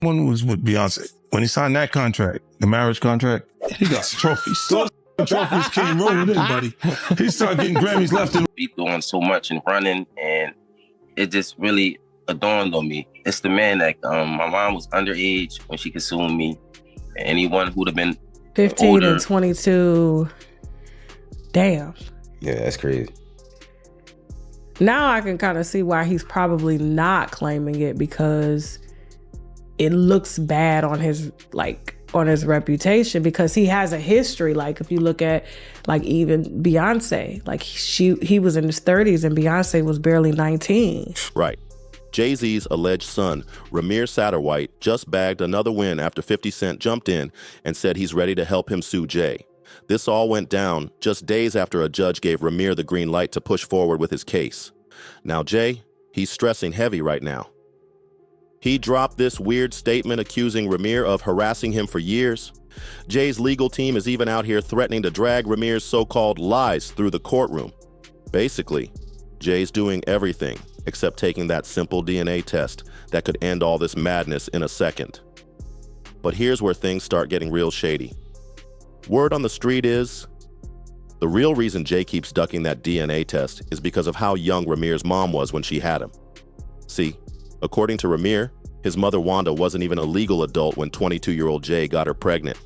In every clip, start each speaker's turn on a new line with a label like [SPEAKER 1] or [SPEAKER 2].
[SPEAKER 1] one was with Beyonce. When he signed that contract, the marriage contract, he got trophies. So trophies came rolling in, buddy. He started getting Grammys left and
[SPEAKER 2] be doing so much and running, and it just really dawned on me. It's the man that my mom was underage when she consumed me. Anyone who'd have been
[SPEAKER 3] 15
[SPEAKER 2] older,
[SPEAKER 3] and 22. Damn.
[SPEAKER 4] Yeah, that's crazy.
[SPEAKER 3] Now I can kind of see why he's probably not claiming it, because it looks bad on his reputation, because he has a history. Like if you look at like even Beyonce, like he was in his 30s and Beyonce was barely 19.
[SPEAKER 5] Right. Jay-Z's alleged son, Rymir Satterthwaite, just bagged another win after 50 Cent jumped in and said he's ready to help him sue Jay. This all went down just days after a judge gave Rymir the green light to push forward with his case. Now Jay, he's stressing heavy right now. He dropped this weird statement accusing Rymir of harassing him for years. Jay's legal team is even out here threatening to drag Rymir's so-called lies through the courtroom. Basically, Jay's doing everything except taking that simple DNA test that could end all this madness in a second. But here's where things start getting real shady. Word on the street is the real reason Jay keeps ducking that DNA test is because of how young Rymir's mom was when she had him. See, according to Rymir, his mother Wanda wasn't even a legal adult when 22-year-old Jay got her pregnant.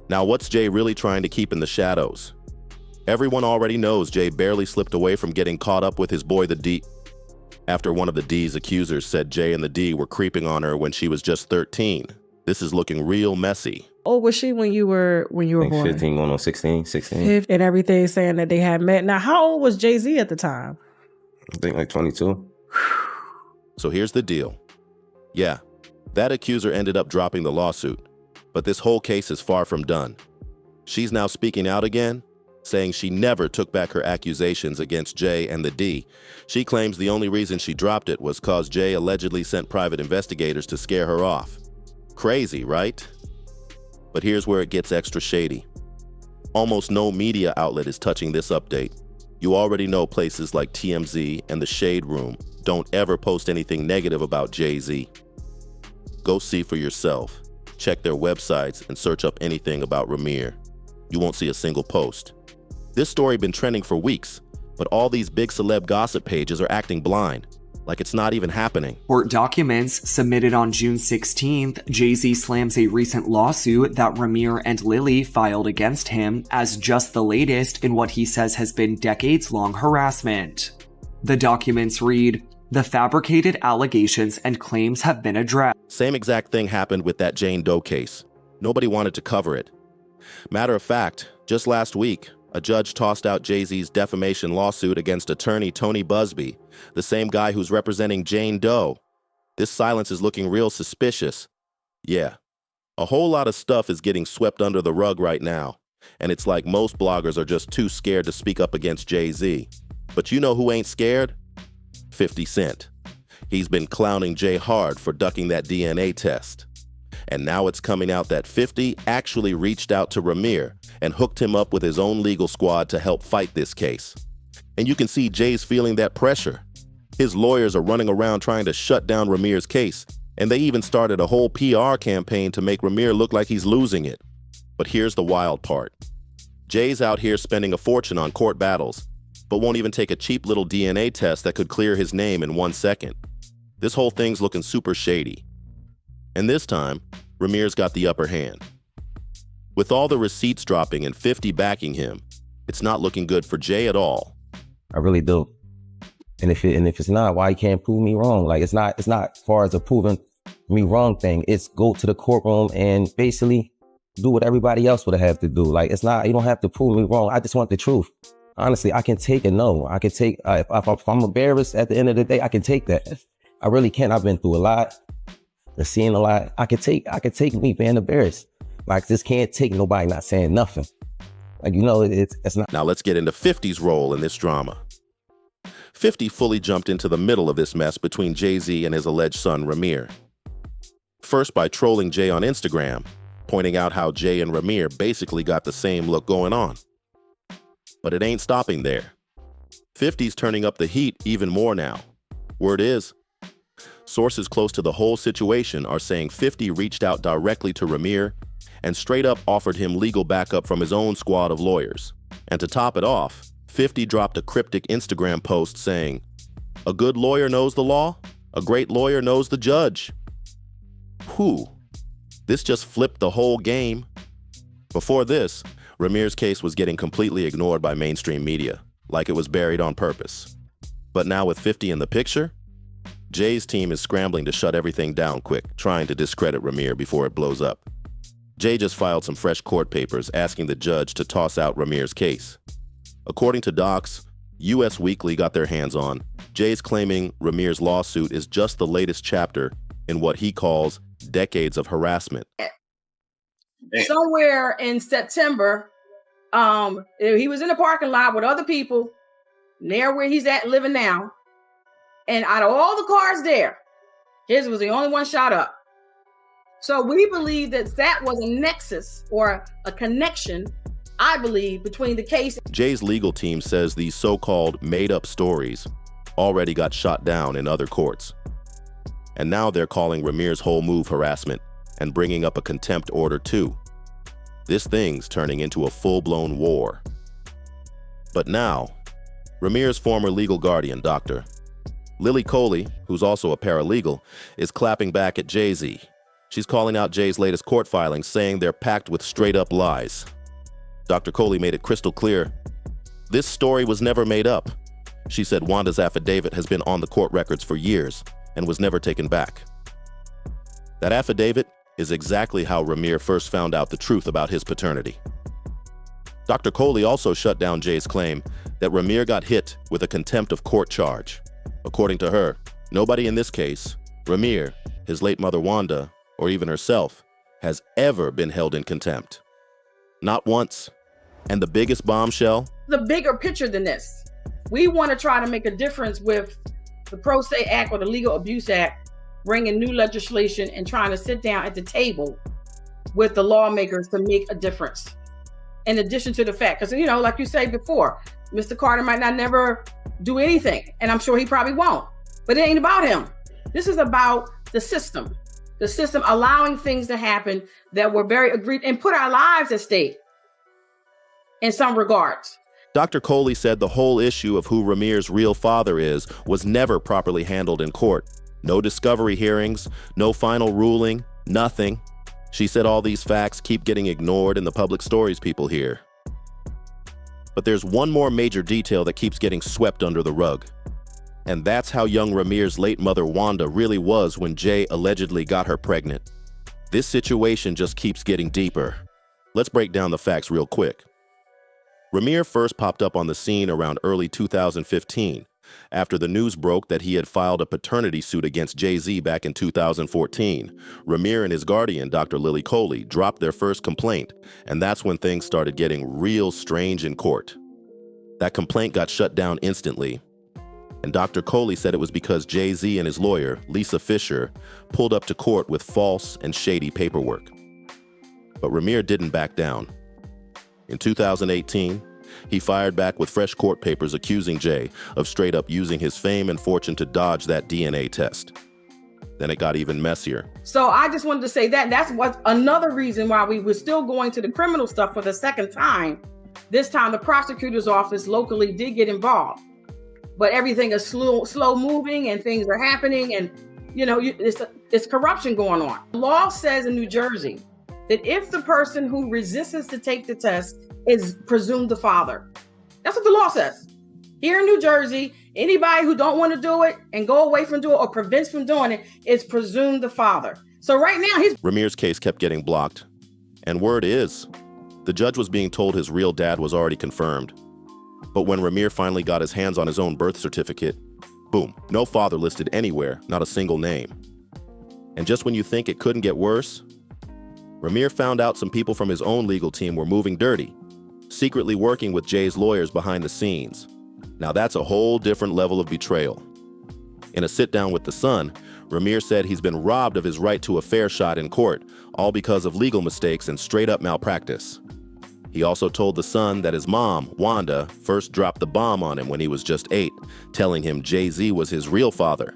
[SPEAKER 5] Now what's Jay really trying to keep in the shadows? Everyone already knows Jay barely slipped away from getting caught up with his boy the D, after one of the D's accusers said Jay and the D were creeping on her when she was just 13. This is looking real messy.
[SPEAKER 3] Oh, was she when you were born?
[SPEAKER 4] 15 going on 16.
[SPEAKER 3] And everything saying that they had met. Now, how old was Jay-Z at the time?
[SPEAKER 4] I think like 22.
[SPEAKER 5] So here's the deal. Yeah, that accuser ended up dropping the lawsuit, but this whole case is far from done. She's now speaking out again, saying she never took back her accusations against Jay and the D. She claims the only reason she dropped it was cause Jay allegedly sent private investigators to scare her off. Crazy, right? But here's where it gets extra shady. Almost no media outlet is touching this update. You already know places like TMZ and The Shade Room don't ever post anything negative about Jay-Z. Go see for yourself. Check their websites and search up anything about Rymir. You won't see a single post. This story been trending for weeks, but all these big celeb gossip pages are acting blind, like it's not even happening.
[SPEAKER 6] Court documents submitted on June 16th, Jay-Z slams a recent lawsuit that Rymir and Lily filed against him as just the latest in what he says has been decades-long harassment. The documents read, "The fabricated allegations and claims have been addressed."
[SPEAKER 5] Same exact thing happened with that Jane Doe case. Nobody wanted to cover it. Matter of fact, just last week, a judge tossed out Jay-Z's defamation lawsuit against attorney Tony Busby, the same guy who's representing Jane Doe. This silence is looking real suspicious. Yeah, a whole lot of stuff is getting swept under the rug right now, and it's like most bloggers are just too scared to speak up against Jay-Z. But you know who ain't scared? 50 Cent. He's been clowning Jay hard for ducking that DNA test. And now it's coming out that 50 actually reached out to Rymir and hooked him up with his own legal squad to help fight this case. And you can see Jay's feeling that pressure. His lawyers are running around trying to shut down Rymir's case, and they even started a whole PR campaign to make Rymir look like he's losing it. But here's the wild part. Jay's out here spending a fortune on court battles, but won't even take a cheap little DNA test that could clear his name in 1 second. This whole thing's looking super shady. And this time, Rymir's got the upper hand. With all the receipts dropping and 50 backing him, it's not looking good for Jay at all.
[SPEAKER 4] I really do. And if it's not, why you can't prove me wrong? Like it's not as far as a proving me wrong thing. It's go to the courtroom and basically do what everybody else would have to do. Like it's not, you don't have to prove me wrong. I just want the truth. Honestly, I can take a no. I can take, if I'm embarrassed at the end of the day, I can take that. I really can. I've been through a lot. I've seen a lot. I could take me being embarrassed. Like this can't take nobody not saying nothing. Like, you know, it's not.
[SPEAKER 5] Now let's get into 50's role in this drama. 50 fully jumped into the middle of this mess between Jay-Z and his alleged son, Rymir. First by trolling Jay on Instagram, pointing out how Jay and Rymir basically got the same look going on. But it ain't stopping there. 50's turning up the heat even more now. Word is, Sources close to the whole situation are saying 50 reached out directly to Rymir and straight up offered him legal backup from his own squad of lawyers. And to top it off, 50 dropped a cryptic Instagram post saying, "A good lawyer knows the law, a great lawyer knows the judge." Whew. This just flipped the whole game. Before this, Rymir's case was getting completely ignored by mainstream media, like it was buried on purpose. But now with 50 in the picture, Jay's team is scrambling to shut everything down quick, trying to discredit Rymir before it blows up. Jay just filed some fresh court papers asking the judge to toss out Rymir's case. According to docs US Weekly got their hands on, Jay's claiming Rymir's lawsuit is just the latest chapter in what he calls decades of harassment.
[SPEAKER 7] Somewhere in September, he was in the parking lot with other people near where he's at living now. And out of all the cars there, his was the only one shot up. So we believe that was a nexus or a connection, I believe, between the case.
[SPEAKER 5] Jay's legal team says these so-called made-up stories already got shot down in other courts. And now they're calling Rymir's whole move harassment and bringing up a contempt order too. This thing's turning into a full-blown war. But now, Rymir's former legal guardian, Dr. Lily Coley, who's also a paralegal, is clapping back at Jay-Z. She's calling out Jay's latest court filings, saying they're packed with straight-up lies. Dr. Coley made it crystal clear, this story was never made up. She said Wanda's affidavit has been on the court records for years and was never taken back. That affidavit is exactly how Rymir first found out the truth about his paternity. Dr. Coley also shut down Jay's claim that Rymir got hit with a contempt of court charge. According to her, nobody in this case, Rymir, his late mother Wanda, or even herself, has ever been held in contempt. Not once. And the biggest bombshell?
[SPEAKER 7] The bigger picture than this. We want to try to make a difference with the Pro Se Act or the Legal Abuse Act, bringing new legislation and trying to sit down at the table with the lawmakers to make a difference. In addition to the fact, because, like you said before, Mr. Carter might not never do anything, and I'm sure he probably won't, but it ain't about him. This is about the system allowing things to happen that were very agreed and put our lives at stake in some regards.
[SPEAKER 5] Dr. Coley said the whole issue of who Rymir's real father is was never properly handled in court. No discovery hearings, no final ruling, nothing. She said all these facts keep getting ignored in the public stories people hear. But there's one more major detail that keeps getting swept under the rug. And that's how young Rymir's late mother Wanda really was when Jay allegedly got her pregnant. This situation just keeps getting deeper. Let's break down the facts real quick. Rymir first popped up on the scene around early 2015, after the news broke that he had filed a paternity suit against Jay-Z back in 2014. Rymir and his guardian, Dr. Lily Coley, dropped their first complaint, and that's when things started getting real strange in court. That complaint got shut down instantly, and Dr. Coley said it was because Jay-Z and his lawyer, Lisa Fisher, pulled up to court with false and shady paperwork. But Rymir didn't back down. In 2018, he fired back with fresh court papers accusing Jay of straight up using his fame and fortune to dodge that DNA test. Then it got even messier.
[SPEAKER 7] So I just wanted to say that's what another reason why we were still going to the criminal stuff for the second time. This time the prosecutor's office locally did get involved, but everything is slow moving and things are happening, and it's corruption going on. The law says in New Jersey that if the person who resists to take the test is presumed the father. That's what the law says. Here in New Jersey, anybody who don't want to do it and go away from doing it or prevents from doing it is presumed the father. So right now,
[SPEAKER 5] Rymir's case kept getting blocked. And word is, the judge was being told his real dad was already confirmed. But when Rymir finally got his hands on his own birth certificate, boom, no father listed anywhere, not a single name. And just when you think it couldn't get worse, Rymir found out some people from his own legal team were moving dirty, secretly working with Jay's lawyers behind the scenes. Now that's a whole different level of betrayal. In a sit-down with The Sun, Rymir said he's been robbed of his right to a fair shot in court, all because of legal mistakes and straight-up malpractice. He also told The Sun that his mom, Wanda, first dropped the bomb on him when he was just 8, telling him Jay-Z was his real father.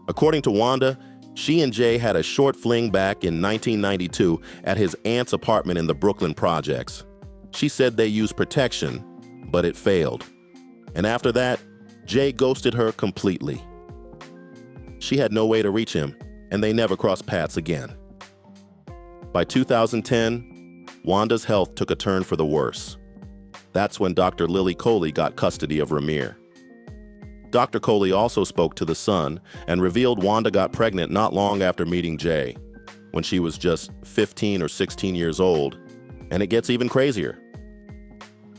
[SPEAKER 5] According to Wanda, she and Jay had a short fling back in 1992 at his aunt's apartment in the Brooklyn projects. She said they used protection, but it failed. And after that, Jay ghosted her completely. She had no way to reach him, and they never crossed paths again. By 2010, Wanda's health took a turn for the worse. That's when Dr. Lily Coley got custody of Rymir. Dr. Coley also spoke to The Sun and revealed Wanda got pregnant not long after meeting Jay, when she was just 15 or 16 years old, and it gets even crazier.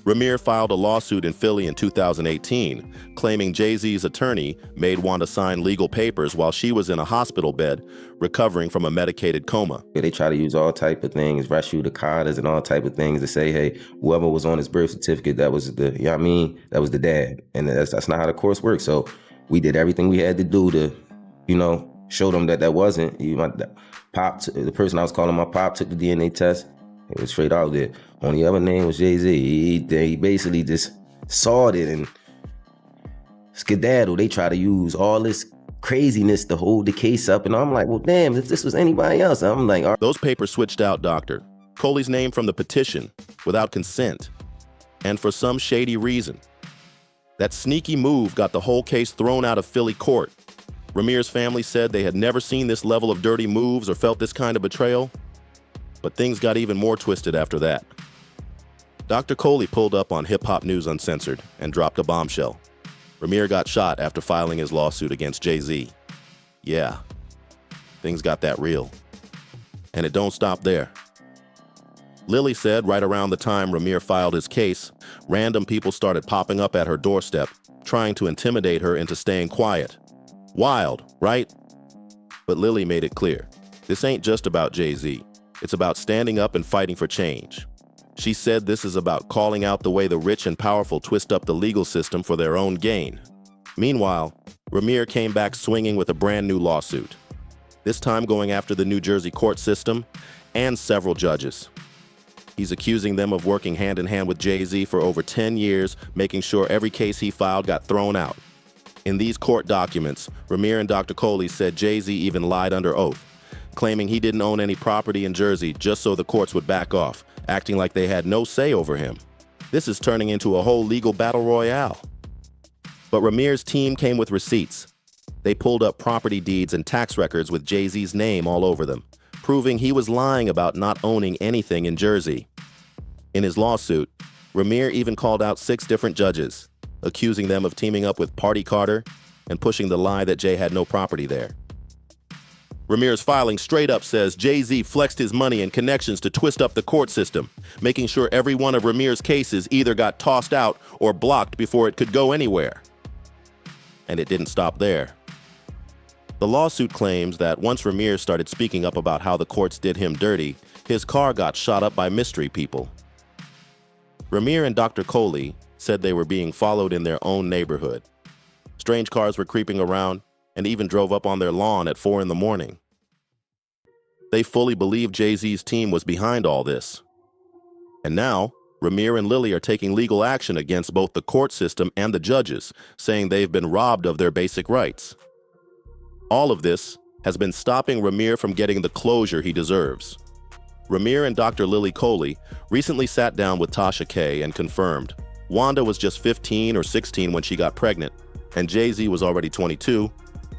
[SPEAKER 5] Rymir filed a lawsuit in Philly in 2018, claiming Jay-Z's attorney made Wanda sign legal papers while she was in a hospital bed, recovering from a medicated coma.
[SPEAKER 4] They try to use all type of things, res judicata and all type of things to say, hey, whoever was on his birth certificate, that was the, you know what I mean? That was the dad. And that's not how the course works. So we did everything we had to do to, show them that that wasn't. The person I was calling my pop took the DNA test. It was straight out there. Only other name was Jay-Z. They basically just sawed it and skedaddle. They try to use all this craziness to hold the case up. And I'm like, well, damn, if this was anybody else, I'm like, all right.
[SPEAKER 5] Those papers switched out Dr. Coley's name from the petition without consent and for some shady reason. That sneaky move got the whole case thrown out of Philly court. Rymir's family said they had never seen this level of dirty moves or felt this kind of betrayal. But things got even more twisted after that. Dr. Coley pulled up on Hip Hop News Uncensored and dropped a bombshell. Rymir got shot after filing his lawsuit against Jay-Z. Yeah, things got that real. And it don't stop there. Lily said right around the time Rymir filed his case, random people started popping up at her doorstep, trying to intimidate her into staying quiet. Wild, right? But Lily made it clear, this ain't just about Jay-Z. It's about standing up and fighting for change. She said this is about calling out the way the rich and powerful twist up the legal system for their own gain. Meanwhile, Rymir came back swinging with a brand new lawsuit, this time going after the New Jersey court system and several judges. He's accusing them of working hand in hand with Jay-Z for over 10 years, making sure every case he filed got thrown out. In these court documents, Rymir and Dr. Coley said Jay-Z even lied under oath, claiming he didn't own any property in Jersey just so the courts would back off, acting like they had no say over him. This is turning into a whole legal battle royale. But Rymir's team came with receipts. They pulled up property deeds and tax records with Jay-Z's name all over them, proving he was lying about not owning anything in Jersey. In his lawsuit, Rymir even called out 6 different judges, accusing them of teaming up with Party Carter and pushing the lie that Jay had no property there. Rymir's filing straight up says Jay-Z flexed his money and connections to twist up the court system, making sure every one of Rymir's cases either got tossed out or blocked before it could go anywhere. And it didn't stop there. The lawsuit claims that once Rymir started speaking up about how the courts did him dirty, his car got shot up by mystery people. Rymir and Dr. Coley said they were being followed in their own neighborhood. Strange cars were creeping around and even drove up on their lawn at 4 a.m. They fully believed Jay-Z's team was behind all this. And now, Rymir and Lily are taking legal action against both the court system and the judges, saying they've been robbed of their basic rights. All of this has been stopping Rymir from getting the closure he deserves. Rymir and Dr. Lily Coley recently sat down with Tasha K and confirmed Wanda was just 15 or 16 when she got pregnant, and Jay-Z was already 22.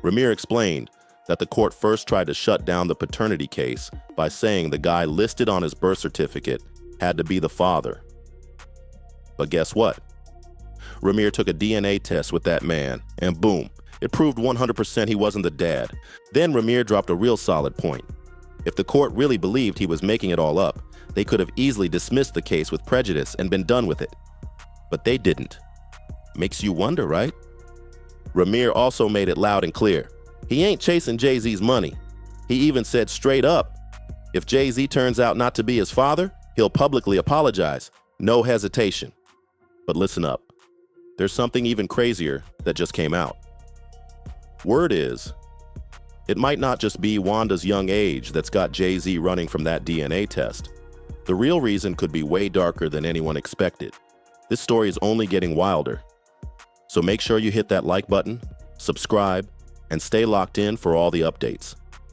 [SPEAKER 5] Rymir explained that the court first tried to shut down the paternity case by saying the guy listed on his birth certificate had to be the father. But guess what? Rymir took a DNA test with that man, and boom, it proved 100% he wasn't the dad. Then Rymir dropped a real solid point. If the court really believed he was making it all up, they could have easily dismissed the case with prejudice and been done with it. But they didn't. Makes you wonder, right? Rymir also made it loud and clear. He ain't chasing Jay-Z's money. He even said straight up, if Jay-Z turns out not to be his father, he'll publicly apologize. No hesitation. But listen up. There's something even crazier that just came out. Word is, it might not just be Wanda's young age that's got Jay-Z running from that DNA test. The real reason could be way darker than anyone expected. This story is only getting wilder. So make sure you hit that like button, subscribe, and stay locked in for all the updates.